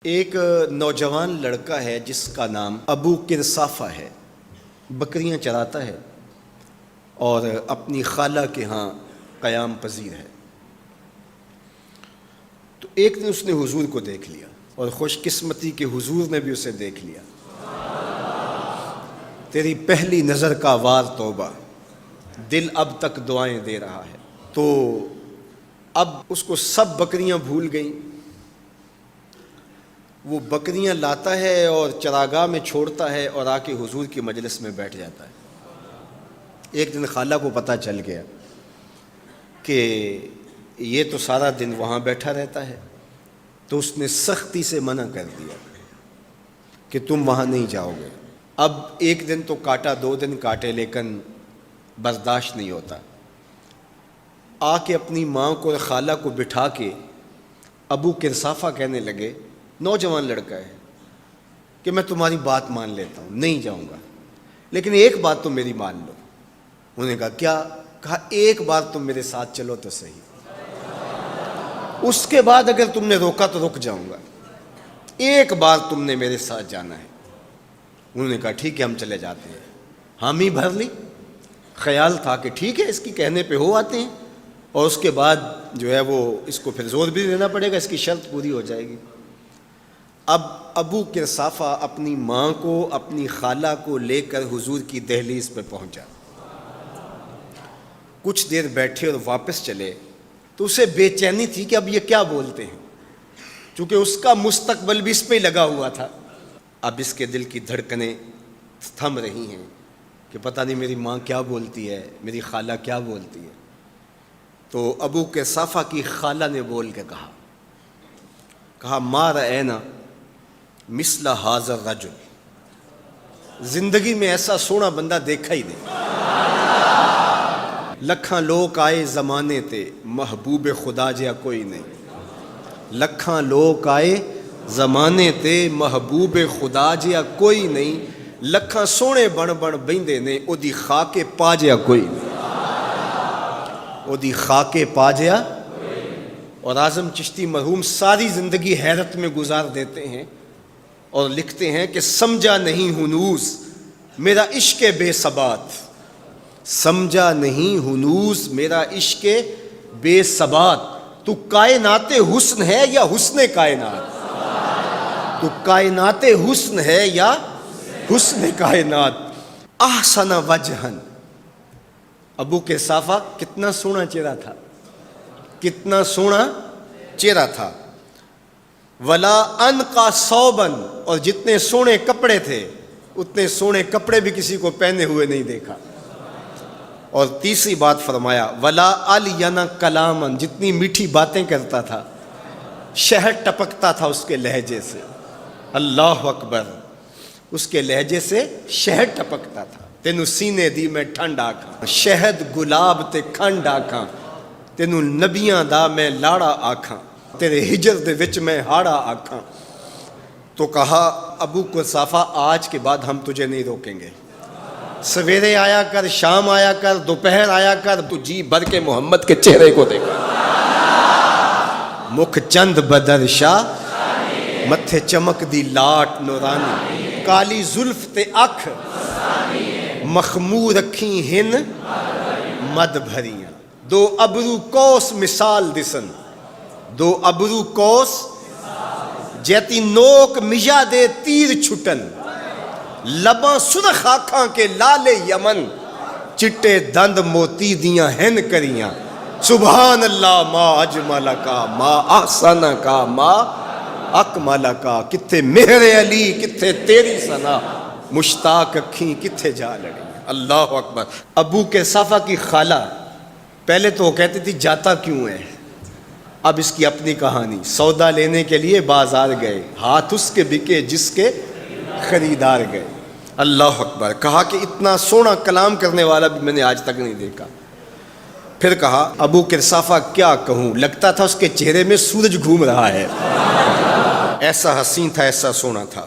ایک نوجوان لڑکا ہے جس کا نام ابو کرصافہ ہے، بکریاں چراتا ہے اور اپنی خالہ کے ہاں قیام پذیر ہے۔ تو ایک دن اس نے حضور کو دیکھ لیا اور خوش قسمتی کہ حضور نے بھی اسے دیکھ لیا۔ تیری پہلی نظر کا وار توبہ، دل اب تک دعائیں دے رہا ہے۔ تو اب اس کو سب بکریاں بھول گئیں، وہ بکریاں لاتا ہے اور چراگاہ میں چھوڑتا ہے اور آ کے حضور کی مجلس میں بیٹھ جاتا ہے۔ ایک دن خالہ کو پتہ چل گیا کہ یہ تو سارا دن وہاں بیٹھا رہتا ہے، تو اس نے سختی سے منع کر دیا کہ تم وہاں نہیں جاؤ گے۔ اب ایک دن تو کاٹا، دو دن کاٹے، لیکن برداشت نہیں ہوتا۔ آ کے اپنی ماں کو اور خالہ کو بٹھا کے ابو کرصافہ کہنے لگے، نوجوان لڑکا ہے، کہ میں تمہاری بات مان لیتا ہوں، نہیں جاؤں گا، لیکن ایک بات تم میری مان لو۔ انہوں نے کہا کیا؟ کہا ایک بار تم میرے ساتھ چلو تو صحیح، اس کے بعد اگر تم نے روکا تو رک جاؤں گا، ایک بار تم نے میرے ساتھ جانا ہے۔ انہوں نے کہا ٹھیک ہے، ہم چلے جاتے ہیں۔ حامی بھر لی، خیال تھا کہ ٹھیک ہے اس کی کہنے پہ ہو آتے ہیں، اور اس کے بعد جو ہے وہ اس کو پھر زور بھی دینا پڑے گا، اس کی شرط پوری ہو جائے گی۔ اب ابو کرصافہ اپنی ماں کو، اپنی خالہ کو لے کر حضور کی دہلیز پہ پہنچا۔ کچھ دیر بیٹھے اور واپس چلے تو اسے بے چینی تھی کہ اب یہ کیا بولتے ہیں، چونکہ اس کا مستقبل بھی اس پہ لگا ہوا تھا۔ اب اس کے دل کی دھڑکنیں تھم رہی ہیں کہ پتہ نہیں میری ماں کیا بولتی ہے، میری خالہ کیا بولتی ہے۔ تو ابو کرصافہ کی خالہ نے بول کے کہا ما رأینا مثل ھذا الرجل، زندگی میں ایسا سونا بندہ دیکھا ہی نہیں۔ لکھاں لوگ آئے زمانے تے، محبوب خدا جیا کوئی نہیں۔ لکھاں لوگ آئے زمانے تے، محبوب خدا جیا کوئی نہیں۔ لکھاں سونے بن بن بہندے نے، او دی خاک پا جیا کوئی نہیں، او دی خاک پا جیا۔ اور اعظم چشتی مرحوم ساری زندگی حیرت میں گزار دیتے ہیں اور لکھتے ہیں کہ سمجھا نہیں ہنوز میرا عشق بے ثبات، سمجھا نہیں ہنوز میرا عشق بے ثبات۔ تو کائنات حسن ہے یا حسن کائنات؟ تو کائنات حسن ہے یا حسن کائنات؟ احسن وجہن، ابو کرصافہ کتنا سونا چہرہ تھا، کتنا سونا چہرہ تھا۔ ولا انقا ثوبن، اور جتنے سونے کپڑے تھے اتنے سونے کپڑے بھی کسی کو پہنے ہوئے نہیں دیکھا۔ اور تیسری بات فرمایا ولا الینا کلامن، جتنی میٹھی باتیں کرتا تھا، شہد ٹپکتا تھا اس کے لہجے سے۔ اللہ اکبر، اس کے لہجے سے شہد ٹپکتا تھا۔ تینوں سینے دی میں ٹھنڈ آکھاں، شہد گلاب تے کھنڈ آکھاں، تینوں نبیاں دا میں لاڑا آکھاں، تیرے ہجر دے وچ میں ہاڑا آکھاں۔ تو کہا ابو کرصافہ آج کے بعد ہم تجھے نہیں روکیں گے، سویرے آیا کر، شام آیا کر، دوپہر آیا کر، تو جی بھر کے محمد کے چہرے کو دیکھا۔ مکھ چند بدر شاہ، متھے چمک دی لاٹ نورانی، کالی زلف تے اکھ مخمور رکھی ہن مد بھریاں، دو ابرو کوس مثال دسن، دو ابرو کوس جیتی نوک مجا دے تیر چھٹن، لباں سرخ آنکھاں کے لال یمن، چٹے دند موتی دیاں ہن کریاں۔ سبحان اللہ ما اجمل کا، ما احسن کا، ما اکمل کا۔ کتھے مہر علی، کتھے تیری ثنا، مشتاق اکھیں کتھے جا لڑی۔ اللہ اکبر۔ ابو کرصافہ کی خالہ پہلے تو وہ کہتی تھی جاتا کیوں ہے، اب اس کی اپنی کہانی۔ سودا لینے کے لیے بازار گئے، ہاتھ اس کے بکے جس کے خریدار گئے۔ اللہ اکبر۔ کہا کہ اتنا سونا کلام کرنے والا بھی میں نے آج تک نہیں دیکھا۔ پھر کہا ابو کرصافہ کیا کہوں، لگتا تھا اس کے چہرے میں سورج گھوم رہا ہے، ایسا حسین تھا، ایسا سونا تھا۔